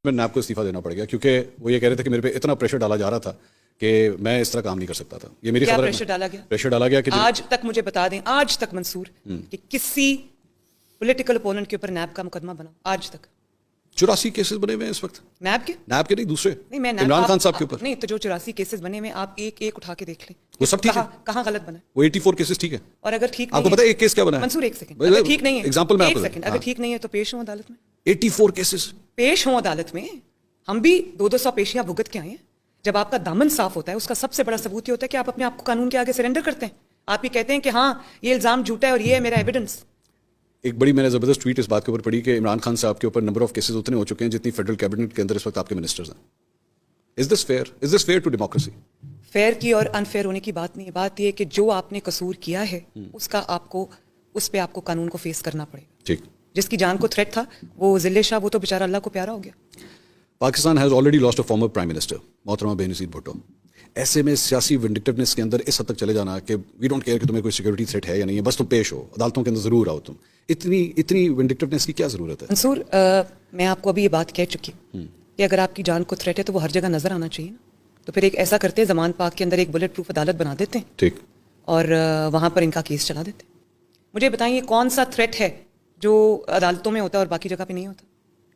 میں نیب کو استعفیٰ دینا پڑ گیا کیونکہ وہ یہ کہہ رہے تھے کہ میرے پہ اتنا پریشر ڈالا جا رہا تھا کہ میں اس طرح کام نہیں کر سکتا تھا. یہ میری خبر ہے. پریشر ڈالا گیا کہ آج تک مجھے بتا دیں, آج تک منصور کہ کسی پولیٹیکل اپوننٹ کے اوپر نیب کا مقدمہ بنا آج تک 84 کیسز بنے ہوئے ہیں اس وقت. نیب کے نہیں دوسرے, نہیں, میں عمران خان صاحب کے اوپر نہیں, تو جو 84 کیسز بنے ہوئے آپ ایک ایک اٹھا کے دیکھ لیں وہ سب ٹھیک ہے. کہاں غلط بنا وہ 84 کیسز ٹھیک ہے. اور اگر ٹھیک آپ کو پتا ہے ایک کیس کیا بنا ہے منصور, ایک سیکنڈ, اگر ٹھیک نہیں ہے ایگزامپل میں آپ کو ایک سیکنڈ, اگر ٹھیک نہیں ہے تو پیش ہوں عدالت میں. 84 کیسز پیش ہوں عدالت میں. ہم بھی 200 پیشیاں بھگت کے آئے ہیں. جب آپ کا دامن صاف ہوتا ہے اس کا سب سے بڑا ثبوت یہ ہوتا ہے کہ آپ اپنے آپ کو قانون کے آگے سرنڈر کرتے ہیں. آپ یہ کہتے ہیں کہ ہاں یہ الزام جھوٹا ہے اور یہ ہے میرا ایویڈنس. ایک بڑی میں نے زبردست ٹویٹ اس بات کے اوپر پڑھی کہ عمران خان صاحب کے اوپر نمبر آف کیسز اتنے ہو چکے ہیں جتنی فیڈرل کیبنٹ کے اندر اس وقت آپ کے منسٹرز ہیں. Is this fair? Is this fair to democracy? Fair کی اور انفیئر ہونے کی بات نہیں ہے. بات یہ ہے کہ جو آپ نے قصور کیا ہے اس کا آپ کو, اس پہ آپ کو قانون کو فیس کرنا پڑے گا. ٹھیک. جس کی جان کو تھریٹ تھا وہ ذلے شاہ, وہ تو بیچارہ اللہ کو پیارا ہو گیا. Pakistan has already last a former prime minister محترمہ بینظیر بھٹو. ایسے میں سیاسی ونڈکٹیونیس کے اندر اس حد تک چلے جانا کہ وی ڈونٹ کیئر کہ تمہیں کوئی سیکورٹی تھریٹ ہے یا نہیں ہے, بس تم پیش ہو عدالتوں کے اندر ضرور آؤ. تم اتنی ونڈکٹیونیس کی کیا ضرورت ہے؟ منصور, میں آپ کو ابھی یہ بات کہہ چکی ہوں کہ اگر آپ کی جان کو تھریٹ ہے تو وہ ہر جگہ نظر آنا چاہیے نا. تو پھر ایک ایسا کرتے ہیں زمان پاک کے اندر ایک بلٹ پروف عدالت بنا دیتے ہیں, ٹھیک, اور وہاں پر ان کا کیس چلا دیتے ہیں. مجھے بتائیے کون سا تھریٹ ہے جو عدالتوں میں ہوتا ہے اور باقی جگہ پہ نہیں ہوتا؟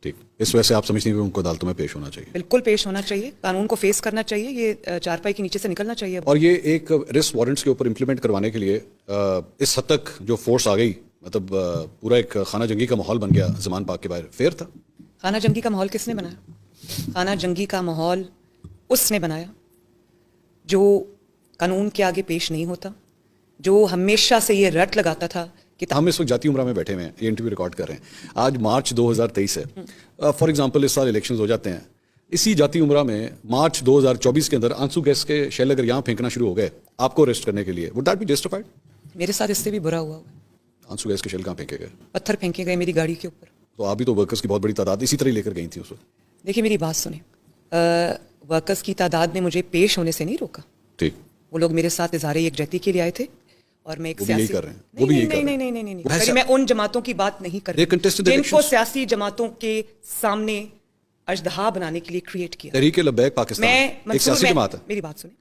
ٹھیک. اس وجہ سے آپ سمجھتے ہیں کہ ان کو عدالتوں میں پیش ہونا چاہیے؟ بالکل پیش ہونا چاہیے, قانون کو فیس کرنا چاہیے, یہ چارپائی کے نیچے سے نکلنا چاہیے. اور یہ ایک ریسٹ وارنٹس کے اوپر امپلیمنٹ کروانے کے لیے اس حد تک جو فورس آ گئی, مطلب پورا ایک خانہ جنگی کا ماحول بن گیا زمان پاک کے باہر. فیئر تھا؟ خانہ جنگی کا ماحول کس نے بنایا؟ خانہ جنگی کا ماحول اس نے بنایا جو قانون کے آگے پیش نہیں ہوتا, جو ہمیشہ سے یہ رٹ لگاتا تھا کہ ہم اس وقت جاتی عمرہ میں بیٹھے ہوئے ہیں, یہ انٹرویو ریکارڈ کر رہے ہیں. آج مارچ 2023 ہے. فار ایگزامپل اس سال الیکشنز ہو جاتے ہیں. اسی جاتی عمرہ میں مارچ 2024 کے اندر آنسو گیس کے شیل اگر یہاں پھینکنا شروع ہو گئے آپ کو اریسٹ کرنے کے لیے, وڈ دیٹ بی جسٹیفائڈ؟ میرے ساتھ اس سے بھی برا ہوا ہوگا. آنسو گیس کے شیل کہاں پھینکے گئے؟ پتھر پھینکے گئے میری گاڑی کے اوپر. تو آپ بھی تو ورکرز کی بہت بڑی تعداد اسی طرح لے کر گئی تھی اس وقت. دیکھیے میری بات سنیں, ورکرز کی تعداد نے مجھے پیش ہونے سے نہیں روکا. ٹھیک. وہ لوگ میرے ساتھ اظہار یکجہتی کے لیے آئے تھے اور میں ایک سیاسی نہیں, میں ان جماعتوں کی بات نہیں کر رہی جن کو سیاسی جماعتوں کے سامنے اژدہا بنانے کے لیے کریٹ کیا. تحریک لبیک پاکستان ایک سیاسی جماعت ہے. میری بات سنیں,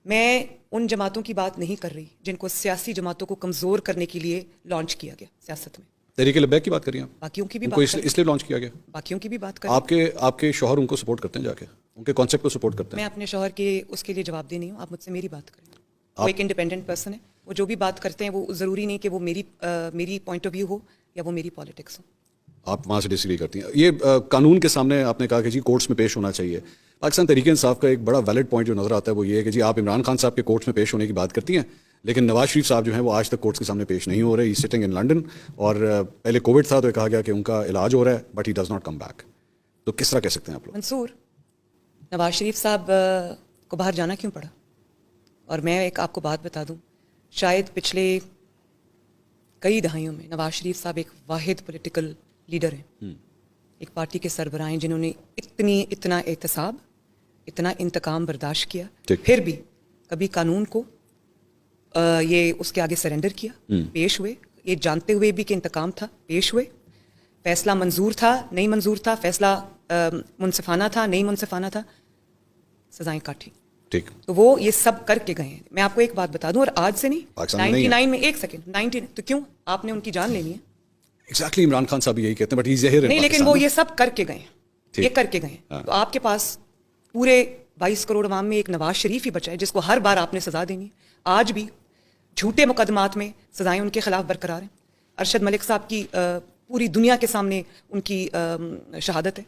میں ان جماعتوں کی بات نہیں کر رہی جن کو سیاسی جماعتوں کو کمزور کرنے کے لیے لانچ کیا گیا سیاست میں. تحریک لبیک کی بات کر رہی ہیں آپ؟ باقیوں کی بھی بات اس لیے لانچ کیا گیا. باقیوں کی بھی بات کر آپ کے شوہر ان کو سپورٹ کرتے ہیں, جا کے ان کے کانسیپٹ کو سپورٹ کرتے ہیں. میں اپنے شوہر کے اس کے لیے جواب دے نہیں ہوں, آپ مجھ سے میری بات کریں. وہ ایک انڈیپینڈنٹ پرسن ہے, وہ جو بھی بات کرتے ہیں وہ ضروری نہیں کہ وہ میری پوائنٹ آف ویو ہو یا وہ میری پالیٹکس ہو. آپ وہاں سے ڈس ایگری کرتی ہیں. یہ قانون کے سامنے آپ نے کہا کہ جی کورٹس میں پیش ہونا چاہیے. پاکستان تحریک انصاف کا ایک بڑا ویلڈ پوائنٹ جو نظر آتا ہے وہ یہ ہے کہ جی آپ عمران خان صاحب کے کورٹس میں پیش ہونے کی بات کرتی ہیں, لیکن نواز شریف صاحب جو ہیں وہ آج تک کورٹس کے سامنے پیش نہیں ہو رہے. ہی سٹنگ ان لنڈن, اور پہلے کووڈ تھا تو کہا گیا کہ ان کا علاج ہو رہا ہے but he does not come back. تو کس طرح کہہ سکتے ہیں آپ لوگ؟ منصور, نواز شریف صاحب کو باہر جانا کیوں پڑا؟ اور میں ایک آپ کو بات بتا دوں, شاید پچھلے کئی دہائیوں میں نواز شریف صاحب ایک واحد پولیٹیکل لیڈر ہیں, ایک پارٹی کے سربراہ ہیں جنہوں نے اتنا احتساب, اتنا انتقام برداشت کیا, پھر بھی کبھی قانون کو یہ اس کے آگے سرنڈر کیا, پیش ہوئے, یہ جانتے ہوئے بھی کہ انتقام تھا, پیش ہوئے. فیصلہ منظور تھا نہیں منظور تھا, فیصلہ منصفانہ تھا نہیں منصفانہ تھا, سزائیں کاٹی. ٹھیک. تو وہ یہ سب کر کے گئے ہیں. میں آپ کو ایک بات بتا دوں, اور آج سے نہیں, 99 میں, ایک سیکنڈ, 99 تو کیوں آپ نے ان کی جان لینی ہے؟ ایگزیکٹلی عمران خان صاحب یہی کہتے ہیں, بٹ ہی ظاہر ہے نہیں, لیکن وہ یہ سب کر کے گئے ہیں, یہ کر کے گئے ہیں. تو آپ کے پاس پورے 22 کروڑ عوام میں ایک نواز شریف ہی بچا ہے جس کو ہر بار آپ نے سزا دینی ہے. آج بھی جھوٹے مقدمات میں سزائیں ان کے خلاف برقرار ہیں. ارشد ملک صاحب کی پوری دنیا کے سامنے ان کی شہادت ہے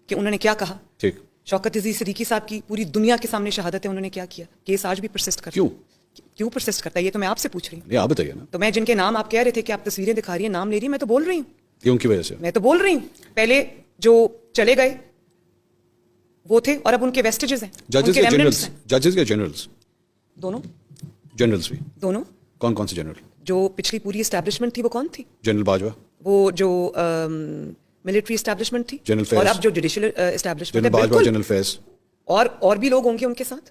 کہ انہوں نے کیا کہا. ٹھیک. شوکت عزیز صدیقی صاحب کی پوری دنیا کے سامنے شہادت ہے, انہوں نے کیا کیا. کیس آج بھی پرسسٹ کرتا ہے. کیوں پرسسٹ کرتا ہے یہ تو میں آپ سے پوچھ رہی ہوں. آپ بتائیے نا. تو میں جن کے نام آپ کہہ رہے تھے کہ آپ تصویریں دکھا رہی ہیں, نام لے رہی ہیں, میں تو بول رہی ہوں کیوں کی وجہ سے, میں تو بول رہی ہوں پہلے جو چلے گئے وہ تھے اور اب ان کے ویسٹیجز ہیں. ججز یا جنرلز؟ دونوں. جنرلز بھی دونوں. کون سے جنرل؟ جو پچھلی پوری اسٹیبلشمنٹ تھی وہ کون تھی؟ جنرل باجوہ. وہ جو ملٹری اسٹیبلشمنٹ تھی, اور اب جو جوڈیشل اسٹیبلشمنٹ ہے. باجوہ, جنرل فیض, اور بھی لوگ ہوں گے ان کے ساتھ.